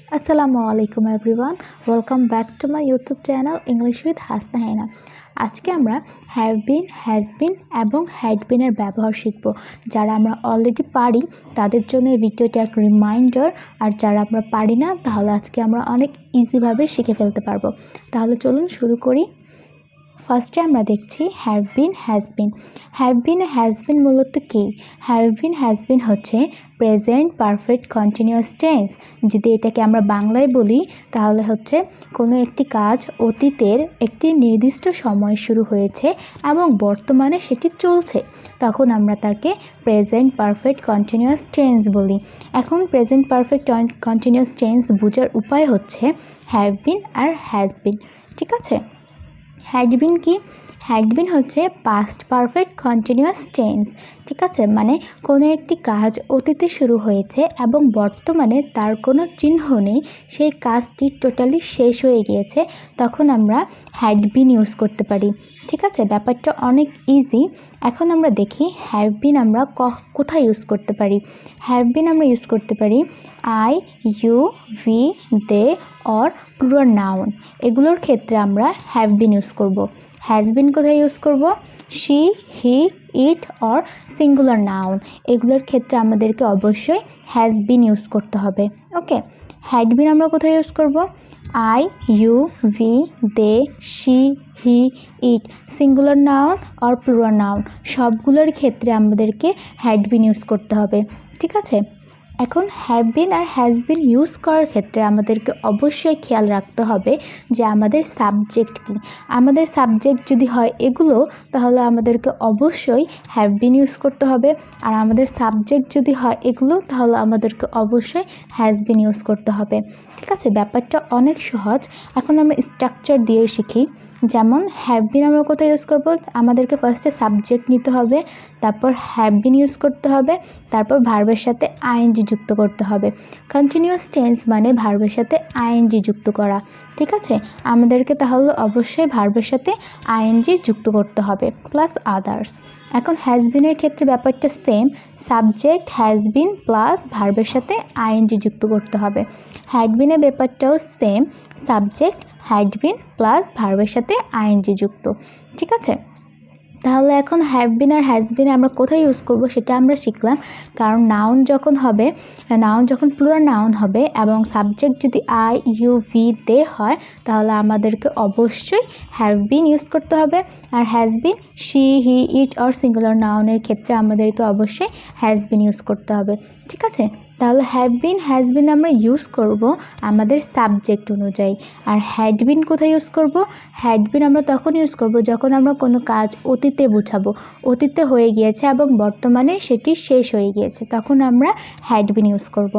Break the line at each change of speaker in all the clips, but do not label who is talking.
Assalamualaikum everyone. Welcome back to my YouTube channel English with Hasna. আজকে আমরা have bin, has been এবং had বিনের ব্যবহার শিখব। যারা আমরা অলরেডি পারি তাদের জন্য এই ভিডিওটি এক রিমাইন্ডার, আর যারা আমরা পারি না তাহলে আজকে আমরা অনেক ইজিভাবে শিখে ফেলতে পারবো। তাহলে চলুন শুরু করি। ফার্স্টে আমরা দেখছি have been, has been. Have been, has been মূলত কি? হ্যাভ বিন, হ্যাজ বিন হচ্ছে প্রেজেন্ট পারফেক্ট কন্টিনিউয়াস টেন্স। যদি এটাকে আমরা বাংলায় বলি তাহলে হচ্ছে কোনো একটি কাজ অতীতের একটি নির্দিষ্ট সময় শুরু হয়েছে এবং বর্তমানে সেটি চলছে, তখন আমরা তাকে প্রেজেন্ট পারফেক্ট কন্টিনিউয়াস টেন্স বলি। এখন প্রেজেন্ট পারফেক্ট কন্টিনিউয়াস টেন্স বোঝার উপায় হচ্ছে হ্যাভ বিন আর হ্যাজ বিন। ঠিক আছে, হ্যাড বিন কি? হ্যাড বিন হচ্ছে পাস্ট পারফেক্ট কন্টিনিউয়াস টেন্স। ঠিক আছে, মানে কোনো একটি কাজ অতীতে শুরু হয়েছে এবং বর্তমানে তার কোনো চিহ্ন নেই, সেই কাজটি টোটালি শেষ হয়ে গিয়েছে, তখন আমরা হ্যাড বিন ইউজ করতে পারি। ঠিক আছে, ব্যাপারটা অনেক ইজি। এখন আমরা দেখি হ্যাভ বিন আমরা কোথায় ইউজ করতে পারি। হ্যাভ বিন আমরা ইউজ করতে পারি I, you, we, they or plural noun, এগুলোর ক্ষেত্রে আমরা হ্যাভ বিন ইউজ করব। হ্যাজ বিন কোথায় ইউজ করব? She, he, it or singular noun, এগুলোর ক্ষেত্রে আমাদেরকে অবশ্যই হ্যাজ বিন ইউজ করতে হবে। ওকে, হ্যাড বিন আমরা কোথায় ইউজ করব? I, you, we, they, she, he, it, singular noun or plural noun, সবগুলোর ক্ষেত্রে আমাদেরকে হ্যাড বিন ইউজ করতে হবে। ঠিক আছে, এখন হ্যাভ বিন আর হ্যাজ বিন ইউজ করার ক্ষেত্রে আমাদেরকে অবশ্যই খেয়াল রাখতে হবে যে আমাদের সাবজেক্ট কী। আমাদের সাবজেক্ট যদি হয় এগুলো, তাহলে আমাদেরকে অবশ্যই হ্যাভ বিন ইউজ করতে হবে, আর আমাদের সাবজেক্ট যদি হয় এগুলো, তাহলে আমাদেরকে অবশ্যই হ্যাজ বিন ইউজ করতে হবে। ঠিক আছে, ব্যাপারটা অনেক সহজ। এখন আমরা স্ট্রাকচার দিয়ে শিখি। যেমন হ্যাভ বিন আমরা কোথায় ইউজ করব? আমাদেরকে ফার্স্টে সাবজেক্ট নিতে হবে, তারপর হ্যাভ বিন ইউজ করতে হবে, তারপর ভার্বের সাথে আইএনজি যুক্ত করতে হবে। কন্টিনিউয়াস টেন্স মানে ভার্বের সাথে আইএনজি যুক্ত করা। ঠিক আছে, আমাদেরকে তাহলে অবশ্যই ভার্বের সাথে আইএনজি যুক্ত করতে হবে প্লাস আদার্স। এখন হ্যাজ বিনের ক্ষেত্রে ব্যাপারটা same, subject has been plus ভার্বের সাথে আইএনজি যুক্ত করতে হবে। হ্যাড বিনের ব্যাপারটাও same, subject had been plus ভার্বের সাথে আইএনজি যুক্ত। ঠিক আছে, তাহলে এখন হ্যাভ বিন আর হ্যাজ বিন আমরা কোথায় ইউজ করব সেটা আমরা শিখলাম। কারণ নাউন যখন প্লুরাল নাউন হবে এবং সাবজেক্ট যদি আই, ইউ, ভি, দে হয়, তাহলে আমাদেরকে অবশ্যই হ্যাভ বিন ইউজ করতে হবে। আর has been she, he, it or singular নাউনের ক্ষেত্রে আমাদেরকে অবশ্যই হ্যাজ বিন ইউজ করতে হবে। ঠিক আছে, তাহলে হ্যাভ বিন, হ্যাজ বিন আমরা ইউজ করব আমাদের সাবজেক্ট অনুযায়ী। আর হ্যাড বিন কোথায় ইউজ করব? হ্যাড বিন আমরা তখন ইউজ করব যখন আমরা কোনো কাজ অতীতে বোঝাবো, অতীতে হয়ে গিয়েছে এবং বর্তমানে সেটি শেষ হয়ে গিয়েছে, তখন আমরা হ্যাড বিন ইউজ করব।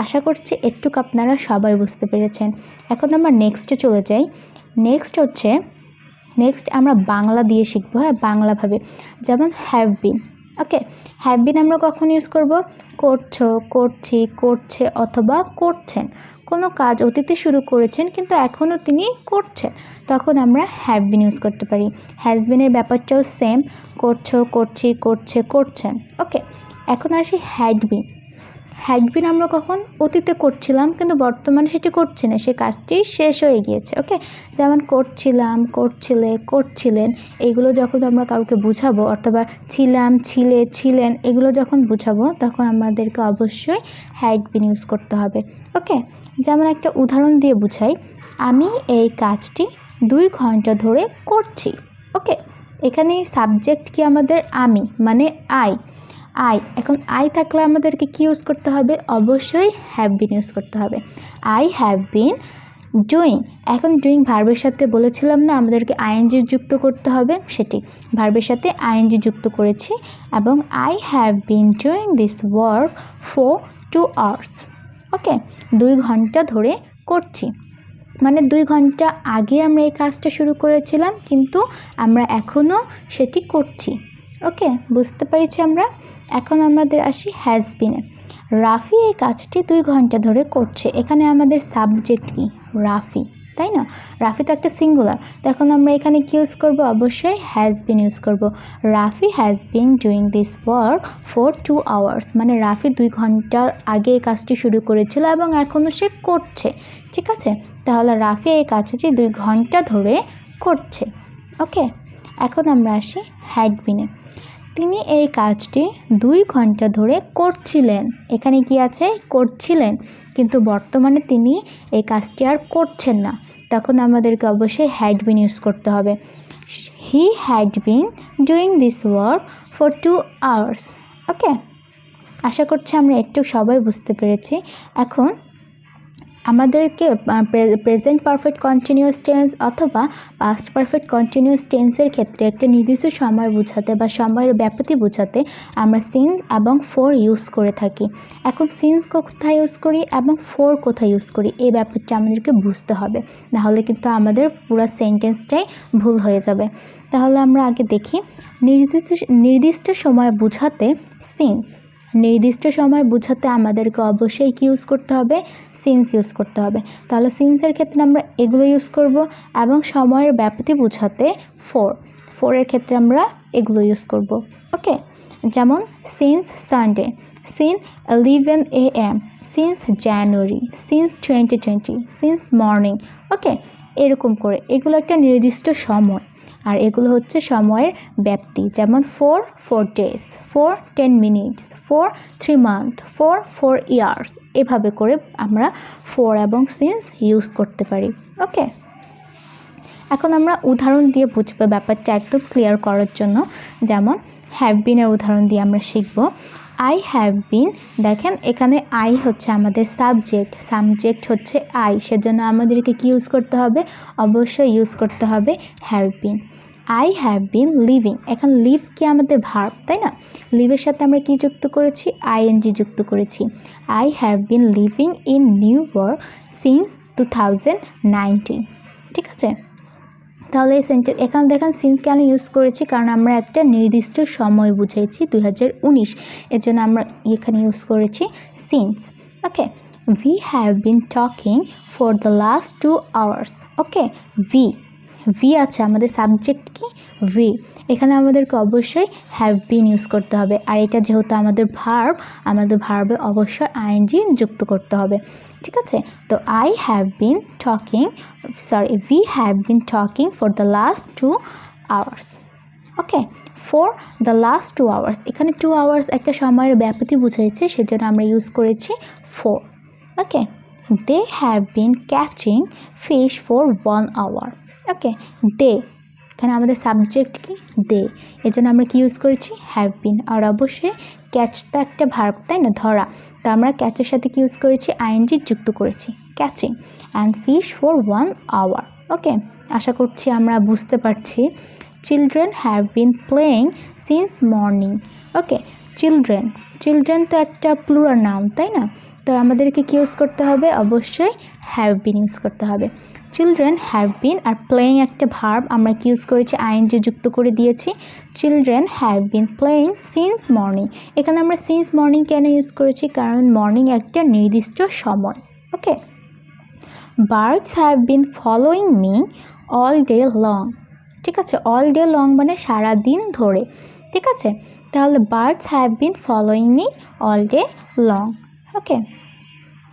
আশা করছি একটুকু আপনারা সবাই বুঝতে পেরেছেন। এখন আমরা নেক্সটে চলে যাই। নেক্সট আমরা বাংলা দিয়ে শিখবো, হ্যাঁ, বাংলাভাবে। যেমন have been. Okay, have been আমরা কখন ইউজ করব? করছো, করছি, করছে অথবা করছেন। কোনো কাজ অতীতে শুরু করেছেন কিন্তু এখনও তিনি করছেন, তখন আমরা হ্যাভ বিন ইউজ করতে পারি। হ্যাজ বিনের ব্যাপারটাও সেম, করছো, করছি, করছে, করছেন। ওকে, এখন আসি হ্যাড বিন। হ্যাড বিন আমরা কখন? অতীতে করছিলাম কিন্তু বর্তমানে সেটি করছি না, সে কাজটি শেষ হয়ে গিয়েছে। ওকে, যেমন করছিলাম, করছিলে, করছিলেন, এগুলো যখন আমরা কাউকে বুঝাবো, অথবা ছিলাম, ছিলে, ছিলেন, এগুলো যখন বুঝাবো, তখন আমাদেরকে অবশ্যই হ্যাড বিন ইউজ করতে হবে। ওকে, যেমন একটা উদাহরণ দিয়ে বুঝাই, আমি এই কাজটি 2 ঘন্টা ধরে করছি। ওকে, এখানে সাবজেক্ট কি আমাদের? আমি, মানে আই। এখন আই থাকলে আমাদেরকে কি ইউজ করতে হবে? অবশ্যই হ্যাভ বিন ইউজ করতে হবে। I have been doing. এখন ডুইং ভার্বের সাথে বলেছিলাম না আমাদেরকে আইএনজি যুক্ত করতে হবে, সেটি ভার্বের সাথে আইএনজি যুক্ত করেছি, এবং I have been doing this work for 2 hours. Okay, 2 ঘন্টা ধরে করছি, মানে 2 ঘন্টা আগে আমরা এই কাজটা শুরু করেছিলাম কিন্তু আমরা এখনও সেটি করছি। ওকে, বুঝতে পেরেছি আমরা। এখন আমাদের আসি হ্যাজ বিনে। রাফি এই কাজটি 2 ঘন্টা ধরে করছে। এখানে আমাদের সাবজেক্ট কি? রাফি। তাই না? রাফি তো একটা সিঙ্গুলার, তখন আমরা এখানে কি ইউজ করব? অবশ্যই হ্যাজ বিন ইউজ করব। Rafi has been doing this work for 2 hours, মানে রাফি 2 ঘন্টা আগে এই কাজটি শুরু করেছিল এবং এখনও সে করছে। ঠিক আছে, তাহলে রাফি এই কাজটি 2 ঘন্টা ধরে করছে। ওকে, এখন আমরা আসি হ্যাড বিনে। তিনি এই কাজটি 2 ঘন্টা ধরে করছিলেন। এখানে কি আছে? করছিলেন, কিন্তু বর্তমানে তিনি এই কাজটি আর করছেন না, তখন আমাদেরকে অবশ্যই হ্যাড বিন ইউজ করতে হবে। He had been doing this work for 2 hours. Okay, আশা করছি আমরা একটু সবাই বুঝতে পেরেছি। এখন আমাদেরকে প্রেজেন্ট পারফেক্ট কন্টিনিউয়াস টেন্স অথবা পাস্ট পারফেক্ট কন্টিনিউয়াস টেন্সের ক্ষেত্রে একটা নির্দিষ্ট সময় বোঝাতে বা সময়ের ব্যাপ্তি বোঝাতে আমরা সিন্স এবং ফর ইউজ করে থাকি। এখন সিন্স কোথায় ইউজ করি এবং ফর কোথায় ইউজ করি, এই ব্যাপারটা আমাদেরকে বুঝতে হবে, নাহলে কিন্তু আমাদের পুরো সেন্টেন্সটাই ভুল হয়ে যাবে। তাহলে আমরা আগে দেখি, নির্দিষ্ট সময় বোঝাতে সিন্স, নির্দিষ্ট সময় বোঝাতে আমাদেরকে অবশ্যই কি ইউজ করতে হবে? সিন্স ইউজ করতে হবে। তাহলে সিন্সের ক্ষেত্রে আমরা এগুলো ইউজ করব, এবং সময়ের ব্যাপ্তি বোঝাতে ফোরের ক্ষেত্রে আমরা এগুলো ইউজ করব। ওকে, যেমন since Sunday, since 11 AM, since January, since 2020, since morning. Okay, এরকম করে এগুলো একটা নির্দিষ্ট সময়, আর এগুলো হচ্ছে সময়ের ব্যাপ্তি, যেমন for 4 days, for 10 minutes, for 3 months, for 4 years। এভাবে করে আমরা ফর এবং সিন্স ইউজ করতে পারি। ওকে, এখন আমরা উদাহরণ দিয়ে বুঝবো ব্যাপারটা একদম ক্লিয়ার করার জন্য। যেমন হ্যাভ বিনের উদাহরণ দিয়ে আমরা শিখব। আই হ্যাভ বিন, দেখেন এখানে আই হচ্ছে আমাদের সাবজেক্ট হচ্ছে আই, সেজন্য আমাদেরকে কি ইউজ করতে হবে? অবশ্যই ইউজ করতে হবে have been. I have been living, এখন লিভ কি আমাদের ভার্ব, তাই না? লিভের সাথে আমরা কি যুক্ত করেছি? আইএনজি যুক্ত করেছি। I have bin living in New York since 2019। ঠিক আছে, তাহলে এই সেন্টেন্স এখানে দেখেন সিন্স কেন ইউজ করেছি? কারণ আমরা একটা নির্দিষ্ট সময় বুঝাইছি 2019, এর জন্য আমরা এখানে ইউজ করেছি since. Okay, we have been talking for the last 2 hours। Okay, V আছে আমাদের সাবজেক্ট কি? ভি, এখানে আমাদেরকে অবশ্যই হ্যাভ বিন ইউজ করতে হবে, আর এটা যেহেতু আমাদের ভার্ব, আমাদের ভার্বে অবশ্যই আইএনজি যুক্ত করতে হবে। ঠিক আছে, তো we have been talking for the last 2 hours। Okay, for the last 2 hours, এখানে 2 hours একটা সময়ের ব্যাপ্তি বুঝাইছে, সেজন্য আমরা ইউজ করেছি for. Okay, they have been catching fish for 1 hour। Okay, they, এখানে আমাদের সাবজেক্ট কি? দে, এই জন্য আমরা কি ইউজ করেছি? Have been. আর অবশ্যই ক্যাচ তো একটা ভার্ব, তাই না? ধরা, তো আমরা ক্যাচের সাথে কি ইউজ করেছি? আইএনজি যুক্ত করেছি, catching and fish for 1 hour। Okay, আশা করছি আমরা বুঝতে পারছি। Children have been playing since morning. Okay, children তো একটা প্লুরাল নাউন, তাই না? তো আমাদেরকে কি ইউজ করতে হবে? অবশ্যই হ্যাভ বিন ইউজ করতে হবে। Children have been, are playing একটা ভার্ব, আমরা কি ইউজ করেছি? আইএনজি যুক্ত করে দিয়েছি। Children have been playing since morning, এখানে আমরা সিন্স মর্নিং কেন ইউজ করেছি? কারণ মর্নিং একটা নির্দিষ্ট সময়। Okay, birds have been following me all day long. ঠিক আছে, অল ডে লং মানে সারাদিন ধরে। ঠিক আছে, তাহলে birds have been following me all day long. Okay,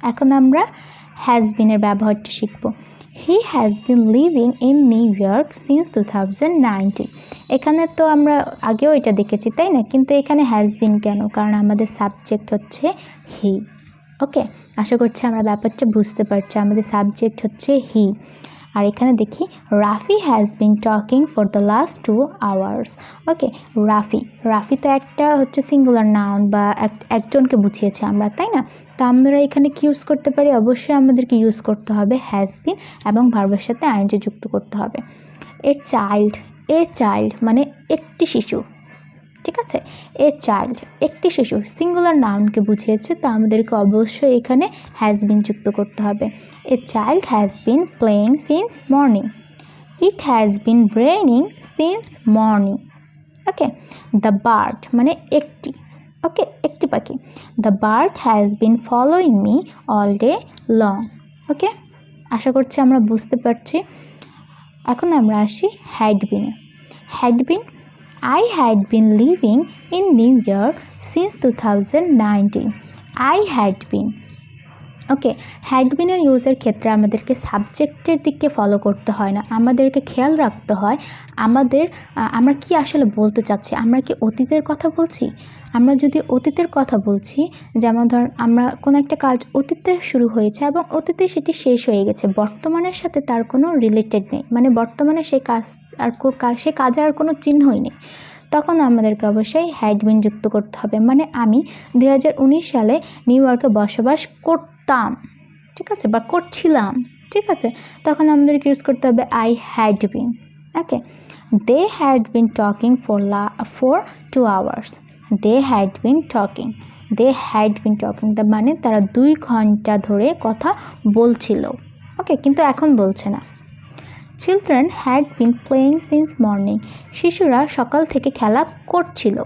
এখন আমরা হ্যাজ বিনের ব্যবহারটি শিখব। He has been living in New York since 2019। এখানে তো আমরা আগেও এটা দেখেছি, তাই না? কিন্তু এখানে হ্যাজ বিন কেন? কারণ আমাদের সাবজেক্ট হচ্ছে হি। ওকে, আশা করছি আমরা ব্যাপারটা বুঝতে পারছি, আমাদের সাবজেক্ট হচ্ছে হি। আর এখানে দেখি Rafi has been talking for the last 2 hours। ওকে, রাফি তো একটা হচ্ছে সিঙ্গুলার নাউন, বা একজনকে বুঝিয়েছে আমরা, তাই না? তো আমরা এখানে কি ইউজ করতে পারি? অবশ্যই আমাদেরকে ইউজ করতে হবে হ্যাজ বিন, এবং ভার্বের সাথে আইএনজি যুক্ত করতে হবে। এ চাইল্ড মানে একটি শিশু। ঠিক আছে, এ চাইল্ড একটি শিশু সিঙ্গুলার নাউনকে বুঝিয়েছে, তো আমাদেরকে অবশ্যই এখানে হ্যাজ বিন যুক্ত করতে হবে। A child has been playing since morning. It has been raining since morning. Okay, the bird মানে একটি, ওকে, একটি পাখি। The bird has been following me all day long. Okay, আশা করছি আমরা বুঝতে পারছি। এখন আমরা আসি হ্যাড বিনে। Had been, I had been living in New York since 2019. I had been. Okay, had বিনের ইউজের ক্ষেত্রে আমাদেরকে সাবজেক্টের দিকে ফলো করতে হয় না, আমাদেরকে খেয়াল রাখতে হয় আমরা কি আসলে বলতে চাচ্ছি। আমরা কি অতীতের কথা বলছি? আমরা যদি অতীতের কথা বলছি, যেমন ধর আমরা কোনো একটা কাজ অতীতে শুরু হয়েছে এবং অতীতে সেটি শেষ হয়ে গেছে, বর্তমানের সাথে তার কোনো রিলেটেড নেই, মানে বর্তমানে সেই কাজের আর কোনো চিহ্নই নেই, তখন আমাদেরকে অবশ্যই হ্যাড বিন যুক্ত করতে হবে। মানে আমি 2019 সালে নিউ ইয়র্কে বসবাস করতাম, ঠিক আছে, বা করছিলাম, ঠিক আছে, তখন আমাদেরকে ইউজ করতে হবে I had been. Okay, they had been talking for 2 hours. They had been talking, তার মানে তারা 2 ঘন্টা ধরে কথা বলছিল। ওকে, কিন্তু এখন বলছে না। Children had been playing since morning. শিশুরা সকাল থেকে খেলা করছিল,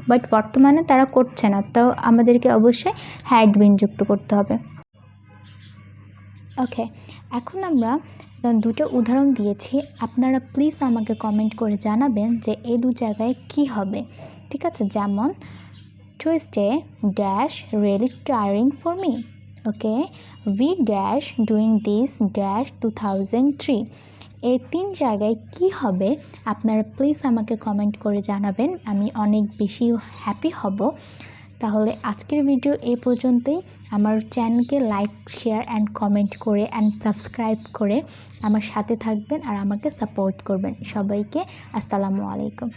বাট বর্তমানে তারা করছে না, তো আমাদেরকে অবশ্যই হ্যাড বিন যুক্ত করতে হবে। ওকে, এখন আমরা দুটো উদাহরণ দিয়েছি, আপনারা প্লিজ আমাকে কমেন্ট করে জানাবেন যে এই 2 জায়গায় কি হবে, ঠিক আছে। যেমন Tuesday dash really tiring for me. Okay, we dash doing this dash 2003. এই 3 জায়গায় কি হবে আপনারা প্লিজ আমাকে কমেন্ট করে জানাবেন, আমি অনেক বেশি হ্যাপি হব। তাহলে আজকের ভিডিও এই পর্যন্তই। আমার চ্যানেলকে লাইক, শেয়ার অ্যান্ড কমেন্ট করে অ্যান্ড সাবস্ক্রাইব করে আমার সাথে থাকবেন আর আমাকে সাপোর্ট করবেন। সবাইকে আসসালামু আলাইকুম।